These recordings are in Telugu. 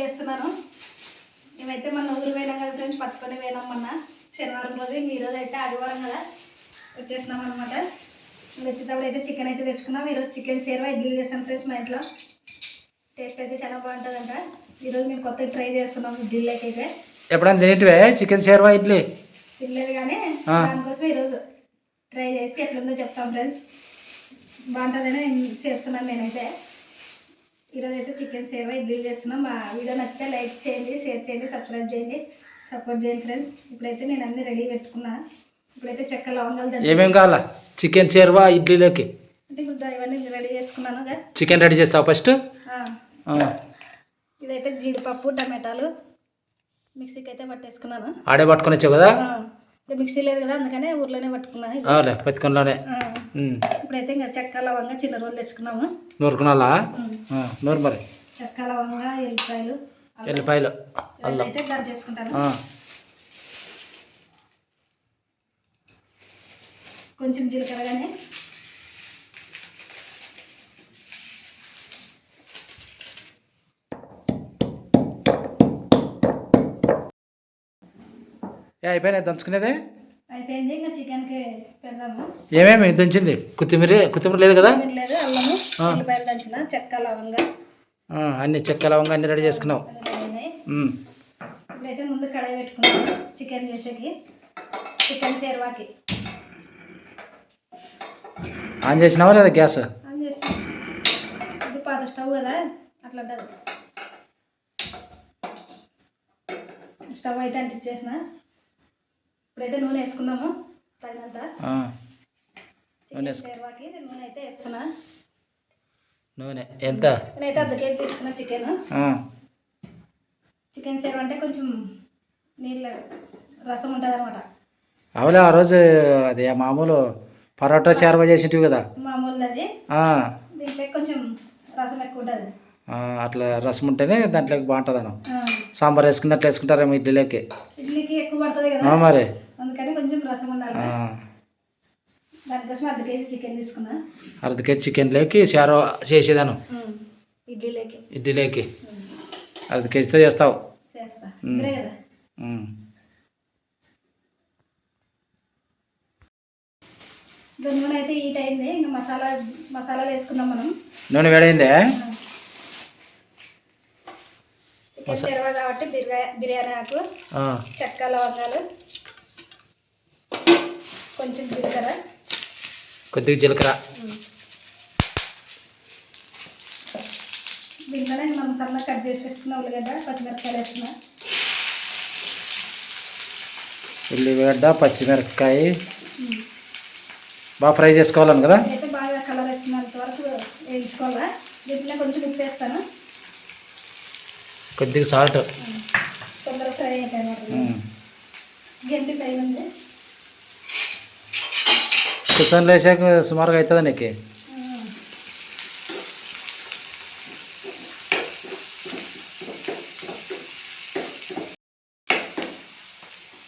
చేస్తున్నాను. మేమైతే మన ఊరు పోయినాం కదా ఫ్రెండ్స్, పట్టుకొని పోయినాం మొన్న శనివారం రోజు. ఈరోజు అయితే ఆదివారం కదా వచ్చేసినాం అనమాట. వచ్చేటప్పుడు అయితే చికెన్ అయితే తెచ్చుకున్నాం. ఈరోజు చికెన్ సేర్వా ఇడ్లీ చేస్తాను ఫ్రెండ్స్ మా ఇంట్లో. టేస్ట్ అయితే చాలా బాగుంటుందంట. ఈరోజు మేము కొత్తగా ట్రై చేస్తున్నాం ఇడ్లీలోకి అయితే. ఎప్పుడైనా తినేటివే చికెన్ సేర్వా ఇడ్లీ? తినలేదు కానీ దానికోసం ఈరోజు ట్రై చేసి ఎట్లుందో చెప్తాం ఫ్రెండ్స్. బాగుంటుందని చేస్తున్నాను నేనైతే. ఈరోజు అయితే చికెన్ సేర్వా ఇడ్లీ చేస్తున్నాం. మా వీడియో నచ్చితే లైక్ చేయండి, షేర్ చేయండి, సబ్స్క్రైబ్ చేయండి, సపోర్ట్ చేయండి ఫ్రెండ్స్. ఇప్పుడైతే నేను అన్నీ రెడీ పెట్టుకున్నా. ఇప్పుడైతే చెక్క లవంగాలు ఏమేమి కావాలా చికెన్ సేర్వా ఇడ్లీలోకి? అంటే ఇప్పుడు ఇవన్నీ రెడీ చేసుకున్నాను. చికెన్ రెడీ చేస్తావు ఫస్ట్? ఇదైతే జీడిపప్పు, టమాటాలు మిక్సీకి అయితే పట్టేసుకున్నాను. ఆడే పట్టుకొని వచ్చావు కదా? మిక్సీ లేదు కదా, అందుకనే ఊర్లోనే పట్టుకున్నాను. పట్టుకున్నానే. ఇప్పుడైతే ఇంకా చెక్క లవంగా చిన్న రోజులు తెచ్చుకున్నాము. నూరుకున్నాలా? నూరు మరి. చెక్క లవంగా ఎల్లిపాయలు అల్లం అయితే గర్ చేసుకుంటాను. కొంచెం జీలకర్రగానే అయిపోయినాయి దంచుకునేదే? అయిపోయింది. ఇంకా చికెన్కి పెడదాము. ఏమేమి దంచింది? కొత్తిమీర లేదు కదా? లేదు, అల్లము, ఎల్లిపాయలు దంచిన, చెక్క లవంగా అన్ని చెక్క లవంగా అన్ని రెడీ చేసుకున్నావు. ఇప్పుడైతే ముందు కడాయి పెట్టుకున్నాము చికెన్ చేసేకి, చికెన్ సేర్వాకి. ఆన్ చేసినావా లేదా గ్యాస్? ఆన్ చేసిన. ఇది పాత స్టవ్ కదా, అట్లా ఉంటుంది. స్టవ్ అయితే అంటించేసిన. ఇప్పుడైతే నూనె వేసుకున్నాము తగినంత. సేర్వాకి నూనె అయితే వేస్తున్నా. నూనె ఎంత? నేనైతే అర్ధ కేజీ తీసుకున్నా చికెన్. చికెన్ సేర్వా అంటే కొంచెం నీళ్ళ రసం ఉంటుంది అనమాట. అవులే, ఆ రోజు అది మామూలు పరోటా సేర్వా చేసేటివి కదా? మామూలుది అది. దీంట్లో కొంచెం రసం ఎక్కువ ఉంటుంది. అట్లా రసం ఉంటేనే దాంట్లోకి బాగుంటుంది అన్న. సాంబార్ వేసుకున్నట్లు వేసుకుంటారేమో ఇడ్లీలోకి. ఇడ్లీకి ఎక్కువ పడుతుంది కదా మరి, అందుకని కొంచెం రసం ఉండాలి. దానికోసం అర్ధ కేజీ చికెన్ తీసుకున్నా. అర్ధ కేజీ చికెన్లోకి సేర్వా చేసేదాను. ఇడ్లీలోకి అర్ధ కేజీతో చేస్తావు? చేస్తా కదా. నూనె అయితే హీట్ అయింది. ఇంకా మసాలాలు వేసుకుందాం మనం. నూనె వేడైందే? చికెన్ సేర్వా కాబట్టి బిర్యానీ ఆకు, చెక్క లవంగాలు, కొంచెం కొద్దిగా జీలకర్ర. దీంట్లోనే మనం సన్నగా కట్ చేసి పెట్టుకున్న ఉల్లిగడ్డ, పచ్చిమిరపకాయలు వేస్తున్నా. ఉల్లిగడ్డ, పచ్చిమిరపకాయ బాగా ఫ్రై చేసుకోవాలని కదా? అయితే బాగా కలర్ వచ్చినంత వరకు వేయించుకోవాలా. దీంట్లో కొంచెం ఉప్పు వేస్తాను, కొద్దిగా సాల్ట్. తొందరగా ఫ్రై అవుతాయి. గంటి పైన ఉంది. చికెన్లో వేసాక సుమారుగా అవుతుందా నీకు?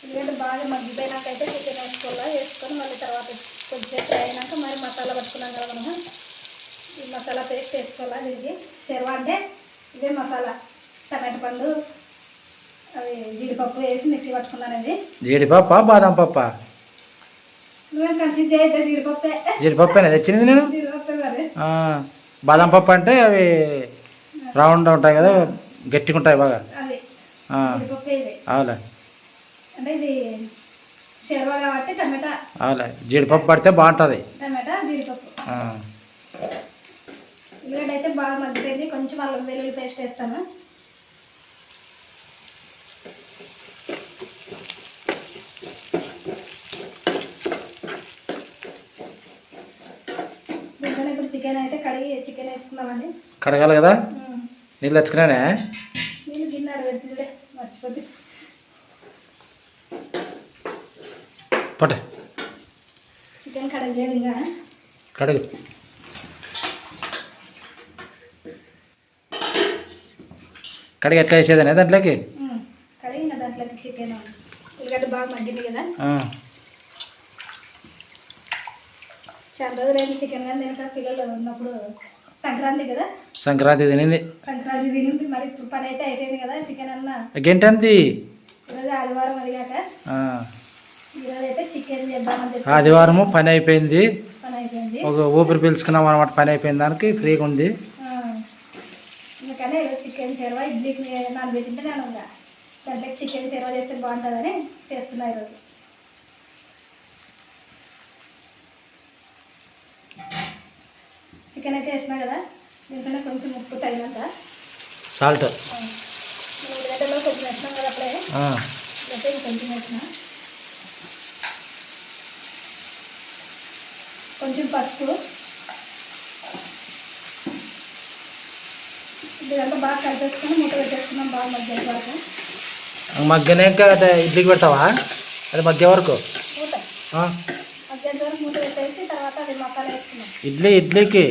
ఎందుకంటే బాగా మగ్గిపోయినాకైతే చికెన్ వేసుకొని మళ్ళీ తర్వాత కొద్దిసేపు ఫ్రై అయినాక మరి మసాలా పట్టుకున్నాం కదా మనము, ఈ మసాలా పేస్ట్ వేసుకోవాలా. దీనికి సేర్వా అంటే ఇదే మసాలా. టమాటా పండు, అవి జీడిపప్పు వేసి మిక్సీ పట్టుకున్నాను. అది జీడిపప్ప బాదం పప్ప? నువ్వేం కన్ఫ్యూజ్ చేయొద్దా? జీడిపప్పే. జీడిపప్పేనా తెచ్చింది నేను? బాదం పప్పు అంటే అవి రౌండ్ ఉంటాయి కదా, గట్టిగా ఉంటాయి బాగా. అవులే, అంటే ఇది షేర్వా కాబట్టి టమాటా. అవులే, జీడిపప్పు పడితే బాగుంటుంది. టమాటా, జీడిపప్పు. ఉల్లిగడ్డ అయితే బాగా మగ్గిపోయింది. కొంచెం అల్లం వెల్లుల్లి పేస్ట్ వేస్తాను. దీంట్లో ఇప్పుడు చికెన్ అయితే కడిగి చికెన్ వేసుకుందామండి. కడగాలి కదా? నీళ్ళు తెచ్చుకున్నానే? నీళ్ళు గిన్నె పెడితే చూడే మర్చిపోద్ది. పట్ట చికెన్ కడగలేదు ఇంకా. కడుగు. కడిగి ఎట్లా వేసేదనే దాంట్లోకి? కడిగిన దాంట్లోకి చికెన్, ఉల్లిగడ్డ బాగా మగ్గింది కదా. చాలా రోజులైంది చికెన్ కానీ తినక. పిల్లలు ఉన్నప్పుడు సంక్రాంతి కదా, సంక్రాంతి తినింది. సంక్రాంతి తినింది. మరి ఇప్పుడు పని అయితే అయిపోయింది కదా, చికెన్ అన్న గంటంది ఈరోజు ఆదివారం అడిగాక ఈరోజు అయితే చికెన్ చేద్దామని చెప్పి ఆదివారము పని అయిపోయింది. పని అయిపోయింది. ఒక ఊపిరి పీల్చుకున్నాం అనమాట. పని అయిపోయిన దానికి ఫ్రీగా ఉంది. అందుకని చికెన్ సేర్వా ఇడ్లీకి నానబెట్టింటే నేను దాంట్లో చికెన్ సేర్వా చేస్తే బాగుంటుందని చేస్తున్నా ఈరోజు. చికెన్ అయితే వేసినా కదా, దీంట్లోనే కొంచెం ఉప్పు తగినంత సాల్ట్ ఉల్లిగడ్డలో కొంచెం వేసినాం కదా అప్పుడే, అయితే ఇంకొంచెం వేసిన, కొంచెం పసుపు, ఇదంతా బాగా కలిపేసుకొని మూత పెట్టేసుకున్నాం బాగా మగ్గేంత వరకు. మగ్గనేక ఇడ్లీకి పెడతావా? అది మగ్గే వరకు మూత మగ్గేంత వరకు మూత పెట్టేసి తర్వాత అది మసాలా వేసుకున్నాం. ఇడ్లీకి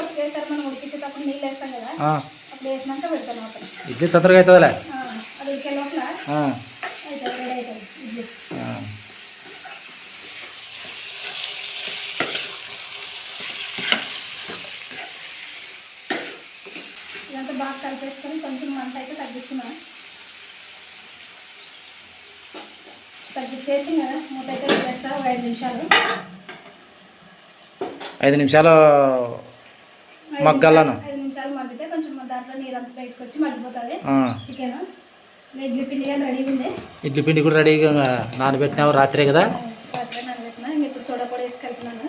ఒకేసారి మనం ఉడికించేటప్పుడు నీళ్ళు వేస్తాం కదా, అప్పుడు వేసినాక పెడతాం అక్కడ. ఇడ్లీ తొందరగా అవుతుందిలే. అది ఉడికే లోపల అవుతుంది, రెడీ అవుతుంది ఇడ్లీ. ఇదంతా బాగా కలిపేసుకొని కొంచెం మంట అయితే తగ్గిస్తున్నా. తగ్గించేసి కదా మూత అయితే పెట్టేస్తా ఒక 5 నిమిషాలు. 5 నిమిషాలు మగ్గాలను. 5 నిమిషాలు మగ్గితే కొంచెం దాంట్లో నీరంతా బయటకు వచ్చి మగ్గిపోతుంది చికెన్. ఇడ్లీ పిండి కానీ రెడీ ఉంది. ఇడ్లీ పిండి కూడా రెడీగా నానబెట్టినావు రాత్రే కదా? రాత్రే నానబెట్టినా. ఇప్పుడు సోడా పొడి వేసి కలుపుతున్నాను.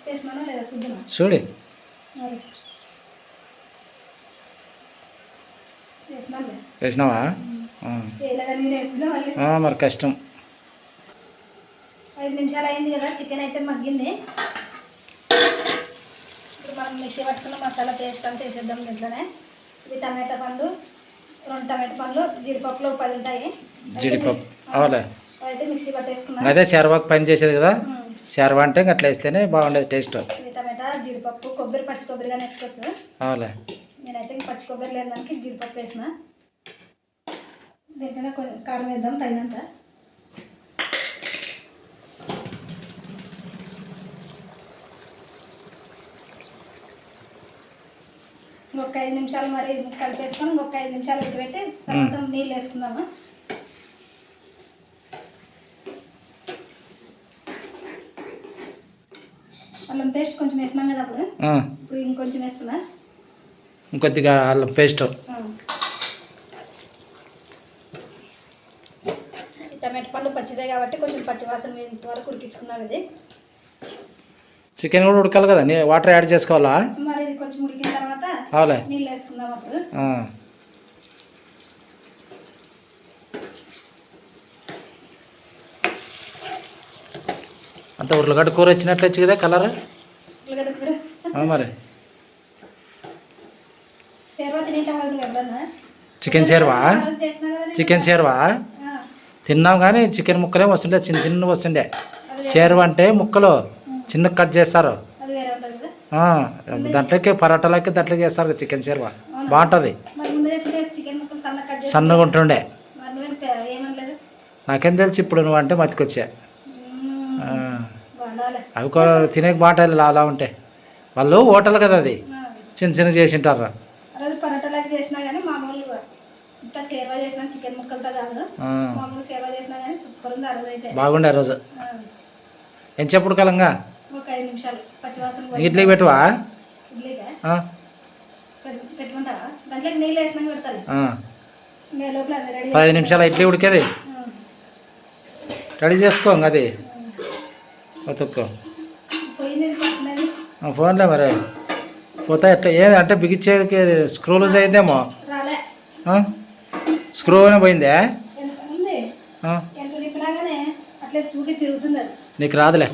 వేసినానా లేదా చూద్దాం. చూడు వేసినావా? మరి కష్టం. 5 నిమిషాలు అయింది కదా, చికెన్ అయితే మగ్గింది. ఇప్పుడు మనం మిక్సీ పట్టుకున్న మసాలా పేస్ట్ అంతా వేసేద్దాం దీంట్లోనే. ఇది టమాటా పండు, 2 టమాటా పండ్లు, జీడిపప్పులు 10 ఉంటాయి. జీడిపప్పు అవలే అయితే మిక్సీ పట్టేసుకున్నాం. అదే శర్వాకు పని చేసేది కదా, శర్వా అంటే అట్లా వేస్తేనే బాగుండేది టేస్ట్. ఇది టమాటా, జీడిపప్పు, కొబ్బరి, పచ్చి కొబ్బరిగానే వేసుకోవచ్చు. అవలే నేనైతే పచ్చి కొబ్బరి లేని దానికి జీడిపప్పు వేసిన. దీంట్లోనే కొంచెం కారం వేద్దాం తగినంత. ఇంకొక 5 నిమిషాలు మరి కలిపేసుకొని ఇంకొక 5 నిమిషాలు పెట్టి తర్వాత నీళ్ళు వేసుకుందాము. అల్లం పేస్ట్ కొంచెం వేసినాం కదా అప్పుడు, ఇప్పుడు ఇంకొంచెం వేస్తున్నా. ఇంకొద్దిగా అల్లం పేస్ట్. టమాటా పండు పచ్చిదే కాబట్టి కొంచెం పచ్చి వాసన వరకు ఉడికించుకుందాం. ఇది చికెన్ కూడా ఉడకాలి కదా, వాటర్ యాడ్ చేసుకోవాలా? మరి ఇది కొంచెం ఉడికిన తర్వాత నీళ్ళు వేసుకుందాం అప్పుడు. అంత ఉర్లగడ్డ కూర వచ్చినట్లు వచ్చి కదా కలర్. ఉర్లగడ్డ కూర మరి సేర్వా తినేటా వాళ్ళు ఎవరన్నా? చికెన్ సేర్వా? చికెన్ సేర్వా తిన్నాం కానీ చికెన్ ముక్కలే వస్తుండే, చిన్న చిన్న వస్తుండే. సేర్వా అంటే ముక్కలు చిన్న కట్ చేస్తారు. దాంట్లోకి పరోటాలకి దాంట్లో చేస్తారు చికెన్ సేర్వా, బాగుంటుంది. సన్నగా ఉంటుండే. నాకేం తెలుసు ఇప్పుడు నువ్వు అంటే మతికొచ్చా. అవి తినే బాగుంటాయి అలా ఉంటాయి. వాళ్ళు హోటల్ కదా, అది చిన్న చిన్న చేసి ఉంటారు. పరోటాలకి చేసినా కానీ మామూలుగా ఇంత సేర్వా చేసినా చికెన్ ముక్కలతో కాదు, మామూలు సేర్వా చేసినా కానీ సూపర్ ఉంది. అరవై అయితే బాగుండే ఆ రోజు. ఏం చెప్పుడు కలంగా ఒక 5 నిమిషాలు పచ్చివాసన. ఇడ్లీ పెట్టువా? ఇడ్లీగా పెట్టుకుంటావా? దాంట్లోకి నీళ్ళు వేసినాక పెడతాను. 10 నిమిషాలు ఇడ్లీ ఉడికేది రెడీ చేసుకో. అది బతుక్కో ఫోన్లే మరి పోతా ఎట్లా ఏది అంటే బిగించేది స్క్రూ లూజ్ అయిందేమో. స్క్రూ అయినా పోయిందే. నీకు రాదులే.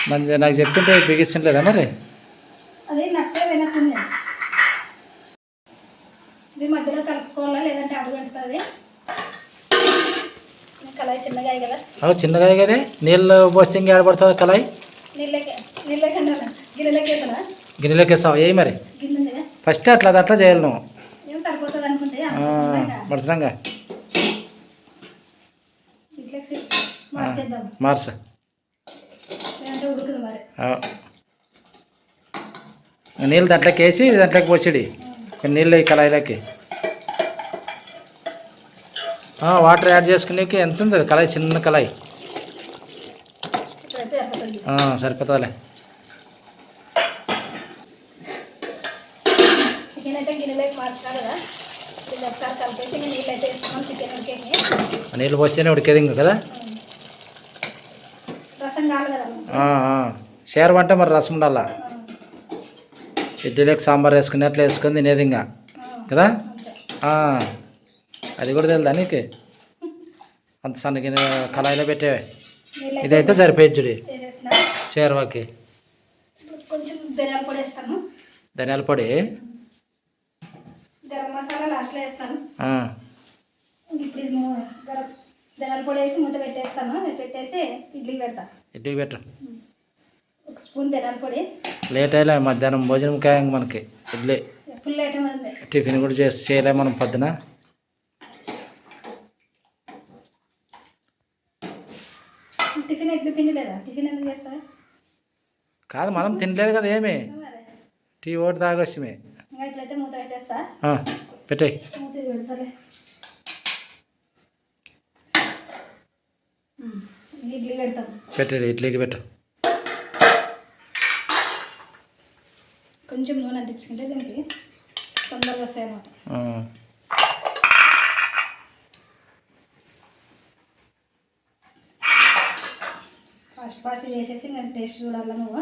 మరి నాకు చెప్తుంటే బిగిస్తుంటలేదా మరి? అది నట్టే వినట్టుంది. ఇది మధ్యలో కలుపుకోవాలా లేదంటే అడుగు అంటుంది. కళాయి చిన్నగా కదా. చిన్నగా కదా, నీళ్ళు పోస్తే ఇంకా ఆడపడుతుంది కళాయి. గిన్నెలోకి వేస్తావు ఏ మరి? ఫస్ట్ అట్లా చేయాలి నువ్వు. సరిపోతుంది అనుకుంటే మనుషులంగా మార్చేద్దాం. మార్చ లేదంటే ఉడుకుదు మరి. నీళ్ళు దాంట్లోకి వేసి దాంట్లోకి పోసిడి కొన్ని నీళ్ళు ఈ కళాయిలోకి వాటర్ యాడ్ చేసుకునేకి ఎంత ఉంది అది కళాయి, చిన్న కళాయి. ఇప్పుడైతే సరిపోతుంది. సరిపోతుందిలే. చికెన్ అయితే గిన్నెలోకి మార్చినా కదా, ఇది ఒకసారి కలిపేసి నీళ్ళు అయితే వేసుకున్నాం. చికెన్ ఉడికేకి నీళ్ళు పోస్తేనే ఉడికేది ఇంకా కదా. రసం కాదు కదా. షేర్ అంటే మరి రసం ఉండాలా. ఇడ్లీలోకి సాంబార్ వేసుకుని అట్లా వేసుకొని తినేది ఇంకా కదా. అది కూడా తెలుదా నీకు? అంత సన్నగి కళాయిలో పెట్టేవే. ఇదైతే సరిపోయిద్ది షేర్వాకి. కొంచెం ధనియాల పొడి వేస్తాను. ధనియాల పొడి, గరం మసాలా లాస్ట్లో వేస్తాను. ఇప్పుడు ఇది ధనియాల పొడి వేసి మూత పెట్టేస్తాను. పెట్టేసి ఇడ్లీకి పెడతా. ఇడ్లీకి పెట్టు. ఒక స్పూన్ ధనియాల పొడి. లేట్ అయ్యలే, మధ్యాహ్నం భోజనం కాయం మనకి ఇడ్లీ. ఫుల్ ఐటమ్ ఉంది. టిఫిన్ కూడా చేయలే మనం పొద్దున. టిఫిన్ ఇడ్లీ పిండి లేదా? టిఫిన్ ఎందుకు చేస్తావా? కాదు, మనం తినలేదు కదా ఏమి. టీ ఓటు తాగొచ్చమే. ఇంకా ఇప్పుడైతే మూత పెట్టేస్తా. పెట్టేయి. మూత పెడతాలే. ఇడ్లీ పెడతాం. పెట్టండి, ఇడ్లీకి పెట్టు. కొంచెం నూనె అంటించుకుంటే దీనికి తొందరగా వస్తాయి అన్నమాట. ఫాస్ట్ చేసేసి నేను టేస్ట్ చూడాలా. నువ్వు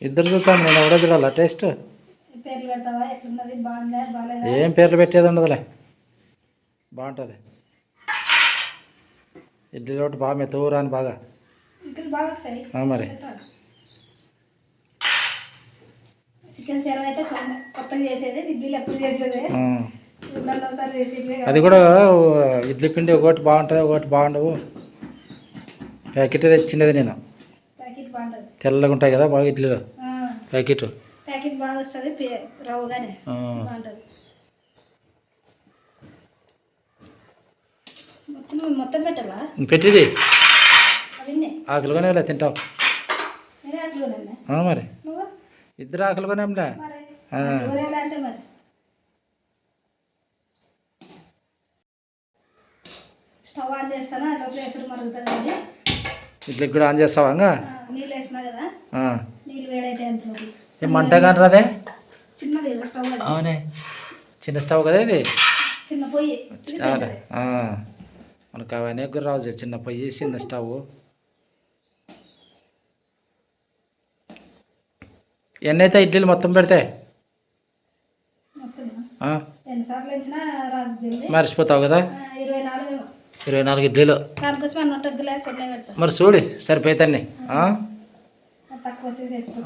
ఇద్దరు చూద్దాం, నేను ఎవడో చూడాలా టేస్ట్. పేర్లు పెడతావా? ఎట్లున్నది? బాగుందా బాగాలేదా? ఏం పేర్లు పెట్టేది ఉండదులే, బాగుంటుంది. ఇడ్లీ రోటి బాగా మెత్తూరా అని బాగా ఇడ్లీలు బాగా వస్తాయి మరి. చికెన్ సేవ అయితే కొత్తగా చేసేది, ఇడ్లీలు ఎప్పుడు చేసేది. ఒకసారి చేసేది. అది కూడా ఇడ్లీ పిండి ఒకటి బాగుంటుంది, ఒకటి బాగుండవు. ప్యాకెట్ తెచ్చినది నేను. ప్యాకెట్ బాగుంటుంది, తెల్లగా ఉంటాయి కదా బాగా ఇడ్లీలో. ప్యాకెట్ బాగా వస్తుంది, రవ్వగానే బాగుంటుంది. మొత్తం పెట్టాలా? పెట్టిది అవన్నీ ఆకులుగానే వెళ్ళా తింటావు. నేనే ఆకులుగానే. మరి నువ్వు ఇద్దరు ఆకులుగానేంలే. అంటే మరి స్టవ్ ఆన్ చేస్తానా? లోపల ఎసురు మరుగుతుందండి. ఇడ్లీకి కూడా ఆన్ చేస్తావా? నీళ్ళు వేసినా కదా, నీళ్ళు వేడైతే అంత ఏం మంట కానీ రాదే? చిన్నది స్టవ్. అవునే, చిన్న స్టవ్ కదా ఇది. చిన్న పొయ్యి మనకు అవన్నీ కూడా రావు. చిన్న పొయ్యి, చిన్న స్టవ్. ఎన్నైతే ఇడ్లీలు మొత్తం పెడితే మర్చిపోతావు కదా. 24 ఇడ్లీలు మరి చూడు సరిపోతాయి.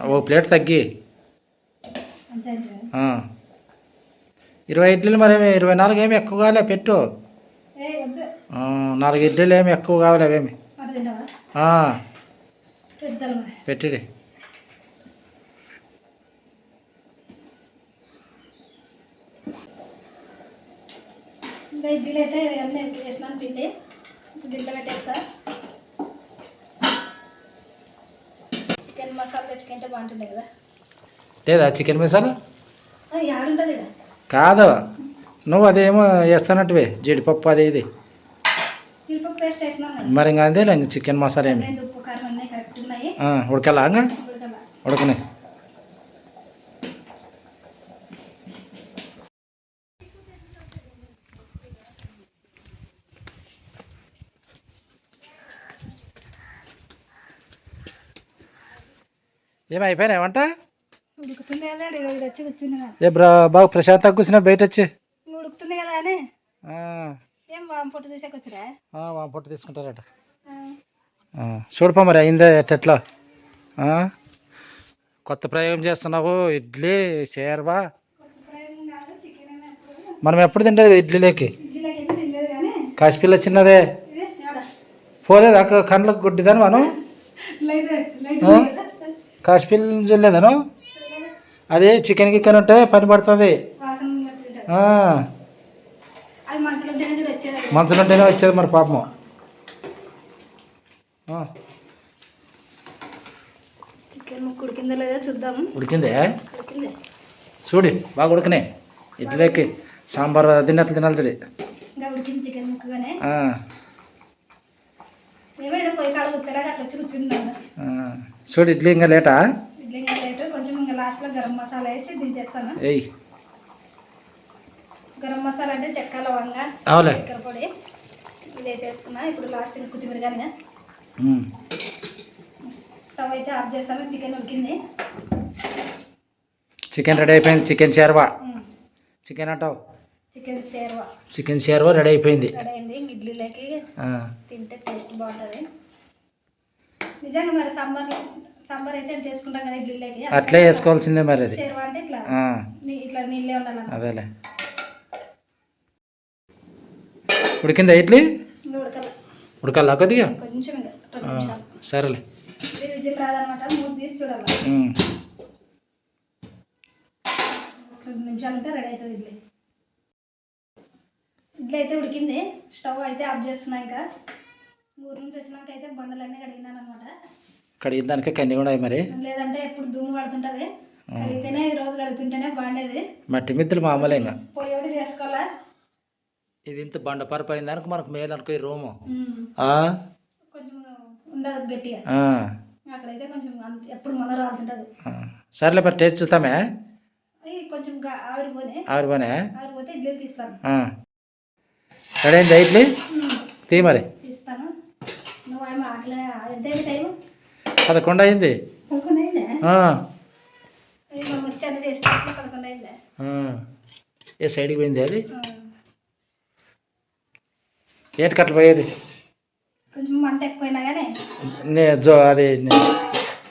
ఓ ప్లేట్ తగ్గి 20 ఇడ్లీలు. మరి 24 ఏమి ఎక్కువ కాలే పెట్టు. 4 ఇడ్లీలు ఏమి ఎక్కువ కావాలి అవేమి. పెట్టిడి. ఇంకా ఇడ్లీలు అయితే అన్నీ వేసినాను పిండి. గిన్నెలో పెట్టేస్తా. చికెన్ మసాలా తెచ్చుకుంటే బాగుంటుంది కదా. లేదా చికెన్ మసాలా? యాడుంటుంది కాదు, నువ్వు అదేమో వేస్తానట్టువే జీడిపప్పు అది ఇది. జీడిపప్పు పేస్ట్ వేసినాను కదా. మరి ఇంకా అదే ఇంక చికెన్ మసాలా ఏమి. ఉప్పు కారం అన్నీ కరెక్ట్ ఉన్నాయి. ఉడకలా? ఉడకనే. ఏమి అయిపోయినాయి వంట? ఉడుకుతుంది కదా, వచ్చి కూర్చున్నా. బాగా ప్రశాంతంగా కూర్చున్నా బయట వచ్చి. ఉడుకుతుంది కదా అని. ఏం పొట్టు తీసాక వచ్చిరా? పొట్టు తీసుకుంటారట. చూడపా మరి అయిందే ఎట్లా. కొత్త ప్రయోగం చేస్తున్నావు. ఇడ్లీ షేర్వా మనం ఎప్పుడు తింటది ఇడ్లీలోకి. కాసిపిల్ల చిన్నదే పోలేదు అక్క కండ్లకు గుడ్డిదాను మనం. కాసిపిల్ల చూడలేదాను. అది చికెన్ గికెన్ ఉంటే పని పడుతుంది. మంచం ఉంటేనే వచ్చేది మరి పాపము. చికెన్ ముక్క ఉడికిందో లేదో చూద్దాము. ఉడికిందే ఉడికింది. చూడు బాగా ఉడకనే ఇడ్లీకి సాంబార్ తిన్నట్లు తినాలి చూడు. ఇంకా ఉడికింది చికెన్ ముక్కగానే. ఏమైనా పొయ్యి కాడ కూర్చోలేక అట్లా వచ్చి కూర్చుంటాను. చూడు ఇడ్లీ ఇంకా లేటా. ఇడ్లీ ఇంకా లేటు. కొంచెం ఇంకా లాస్ట్లో గరం మసాలా వేసి దించేస్తాను. ఏయ్ గరం మసాలా అంటే చెక్క లవంగ చక్కెర పొడి ఇది వేసేసుకున్నా. ఇప్పుడు లాస్ట్ కొత్తిమీర కానీ స్టవ్ అయితే ఆఫ్ చేస్తాను. చికెన్ ఉడికింది. చికెన్ రెడీ అయిపోయింది. చికెన్ షేర్వా. చికెన్ అంటావు చికెన్ షేర్వా రెడీ అయిపోయింది. రెడీ అయింది. ఇడ్లీలోకి తింటే టేస్ట్ బాగుంటుంది నిజంగా. మరి సాంబార్ అయితే ఎంత వేసుకుంటాం కదా ఇడ్లీలోకి, అట్లే వేసుకోవాల్సిందే మరి. అది షేర్వా అంటే ఇట్లా ఇట్లా నీళ్ళే ఉండాలి. అదేలే. ఉడికిందా ఇడ్లీ? ఉడకాలా కొద్దిగా? కొంచెం సరేలే. విజిల్ రాదనమాట. మూడు తీసి చూడాలి. 2 నిమిషాలు ఉంటే రెడీ అవుతుంది ఇడ్లీ. ఇడ్లీ అయితే ఉడికింది. స్టవ్ అయితే ఆఫ్ చేస్తున్నా. ఇంకా ఊరు నుంచి వచ్చినాక అయితే బండలన్నీ కడిగినాను అనమాట. కడిగిదానికే కన్నీ కూడా మరి, లేదంటే ఎప్పుడు దుమ్ము పడుతుంటుంది. కడిగితేనే ఈ రోజు కడుగుతుంటేనే బాగుండేది. మట్టి మిద్దలు మామూలే. ఇంకా పొయ్యి ఒకటి చేసుకోవాలా. ఇది ఇంత బండ పరుపు అయిన దానికి మనకు మేలు అనుకో. ఈ రూము కొంచెం ఉండదు గట్టిగా. అక్కడైతే కొంచెం ఎప్పుడు మన రాలుతుంటుంది. సరేలే మరి టేస్ట్ చూస్తామే. కొంచెం ఆవిరిపోతే ఇడ్లీలు తీస్తాను. రెడీ అయిందా ఇడ్లీ? తీ మరి తీస్తాను. నువ్వు ఏమో ఆకలి ఎంత టైం? 11 అయింది. 11 అయిందా? మనం వచ్చి చేస్తే 11 అయిందా? ఏ సైడ్కి పోయింది అది? ఏంటి కట్ల పోయేది? కొంచెం మంట ఎక్కువైనా కానీ అది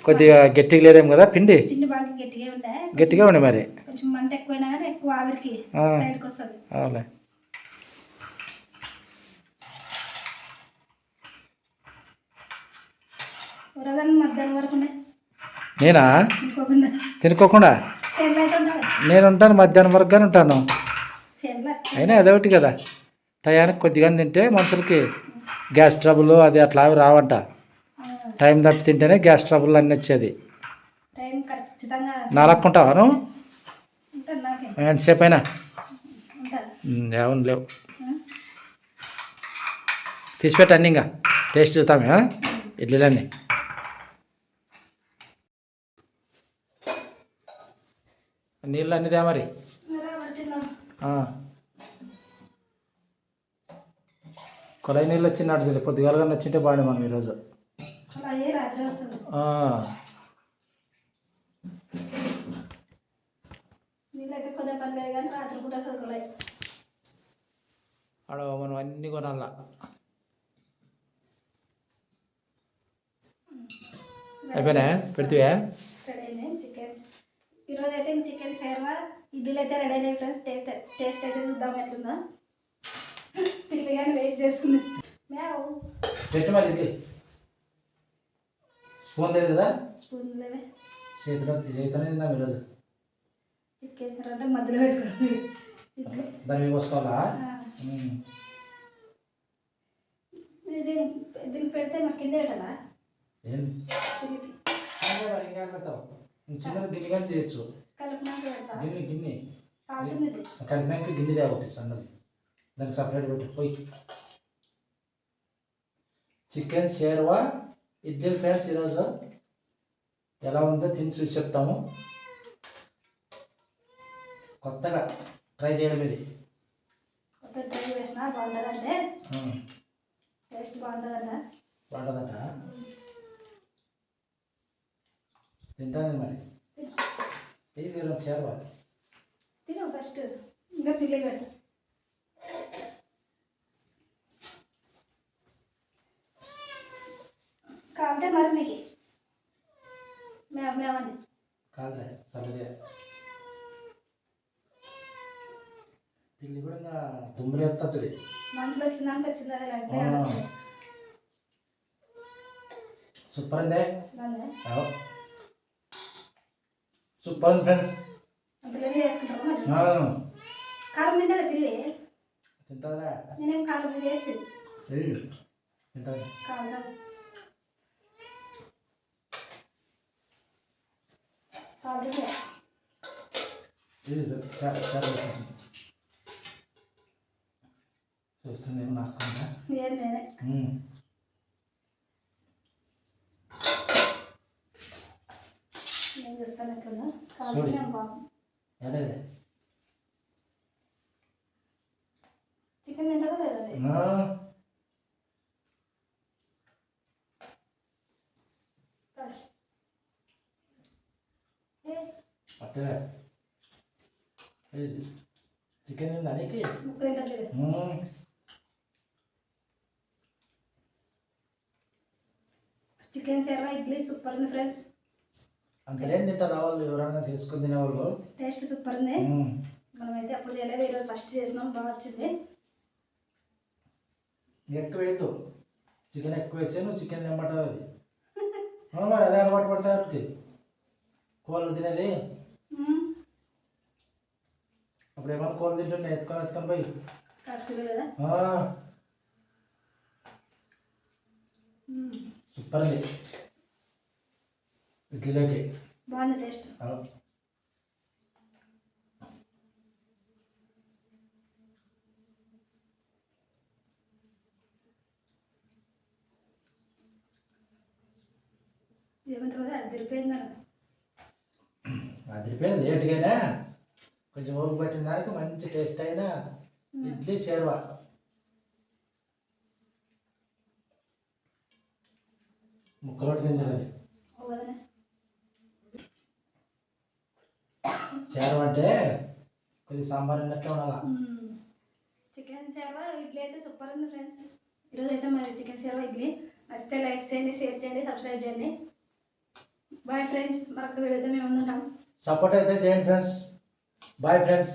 కొద్దిగా గట్టిగా లేదేమో కదా పిండి? పిండి బాగా గట్టిగా ఉండే మరి. కొంచెం మంట ఎక్కువైనా కానీ ఎక్కువ ఆవిరికి సైడ్కి వస్తుంది. అవులే. మధ్యాహ్నం వరకు నేనా తినుకోకుండా? నేను ఉంటాను మధ్యాహ్నం వరకు కానీ ఉంటాను. అయినా అదొకటి కదా, టయానికి కొద్దిగా తింటే మనుషులకి గ్యాస్ ట్రబుల్ అది అట్లా అవి రావంట. టైం తప్పి తింటేనే గ్యాస్ ట్రబుల్ అన్నీ వచ్చేది. నాలక్కుంటావా నువ్వు? ఎంతసేపు అయినా ఏమన్నా లేవు. తీసిపెట్టండి ఇంకా టేస్ట్ చూస్తామే ఇడ్లీలన్నీ. నీళ్ళు అన్నదే మరి. కొలాయి నీళ్ళు వచ్చినట్టు సరే. పొద్దుగాల కానీ వచ్చింటే బాగుంది మనం ఈరోజు. ఆడ మనం అన్నీ కొనాల. అయిపోయినా పెడితే ఈరోజు అయితే చికెన్ షేర్వా ఇడ్లీలు అయితే రెడీ అయినాయి ఫ్రెండ్స్. టేస్ట్ అయితే చూద్దాం ఎట్లుందో. పిల్లి కానీ వెయిట్ చేస్తుంది. పెట్టు మరి ఇడ్లీ. స్పూన్ లేదు కదా? స్పూన్ లేవే. చేతితోనే తిందాం ఈరోజు. చికెన్ షేర్వా అంటే మధ్యలో పెట్టుకోండి. దాన్ని పోసుకోవాలా? దీనికి పెడితే మరి కింద పెట్టాలా? ఇంకా పెడతావు. చిన్నది గిన్నె కానీ చేయొచ్చు. గిన్నె కలిపినాక గిన్నె తేవటి సన్నది. దానికి సపరేట్ పెట్టి పోయి. చికెన్ షేర్వా ఇడ్లీ ఫ్రెండ్స్ ఈరోజు ఎలా ఉందో తిని చూసి చెప్తాము. కొత్తగా ట్రై చేయడం ఇది. కొత్తగా ట్రై చేసినా బాగుంటుందంటే టేస్ట్ బాగుంటుందట. తింటాను మరి. షేర్వా తిను ఫస్ట్. ఇంకా పిల్లి పెడతా. కాంతే మరి నీకు మేమండి కాదులే సరే. పిల్లి కూడా ఇంకా తుమ్ములు ఎత్తుంది. మనసులో వచ్చిందానికి వచ్చింది. అదే సూపర్ అండి. Super friends. కారం తింటే పిల్లి తింటారా నేనేం కాలు చేసి తింటారా కాదు కాదు చూస్తుంది నాకు ఏం నేనే నేను చూస్తాను ఎట్లా కాదు బాబు అదే చికెన్ తింటుందా లేదండి అట్టే చికెన్ తిందా నీకు ముక్క తింటలేదు చికెన్ సేర్వా ఇడ్లీ సూపర్ ఉంది ఫ్రెండ్స్ అంతలేం తింటారు వాళ్ళు ఎవరైనా చేసుకుని తినేవాళ్ళు టేస్ట్ సూపర్ ఉంది మనమైతే అప్పుడు చేయలేదు ఈరోజు ఫస్ట్ చేసినాం బాగా వచ్చింది ఎక్కువ వేయద్దు చికెన్ ఎక్కువ వేస్తే నువ్వు చికెన్ తినమంటావు అది మరి అదే అలవాటు పడతాయి వాటికి కోళ్ళు తినేది అప్పుడు ఏమన్నా కోళ్ళు తింటుండే ఎత్తుకొని పోయి కాసుకులు లేదా సూపర్ ఉంది ఇడ్లీలోకి బాగుంది టేస్ట్ ఏమంటారు కదా అదిరిపోయింది లేట్గా కొంచెం ఓపిక పట్టిన దానికి మంచి టేస్ట్ అయినా ఇడ్లీ షేర్వా ముక్కలోటి తింటుంది షేర్వా అంటే కొద్దిగా సాంబార్ అన్నట్లే ఉండాలా చికెన్ షేర్వా ఇడ్లీ అయితే సూపర్ ఉంది ఫ్రెండ్స్ ఈరోజు అయితే మరి చికెన్ షేర్వా ఇడ్లీ నచ్చితే లైక్ చేయండి షేర్ చేయండి సబ్స్క్రైబ్ చేయండి బాయ్ ఫ్రెండ్స్ మరొక వీడియోతో మేము ఉంటాం సపోర్ట్ అయితే చేయండి ఫ్రెండ్స్ బాయ్ ఫ్రెండ్స్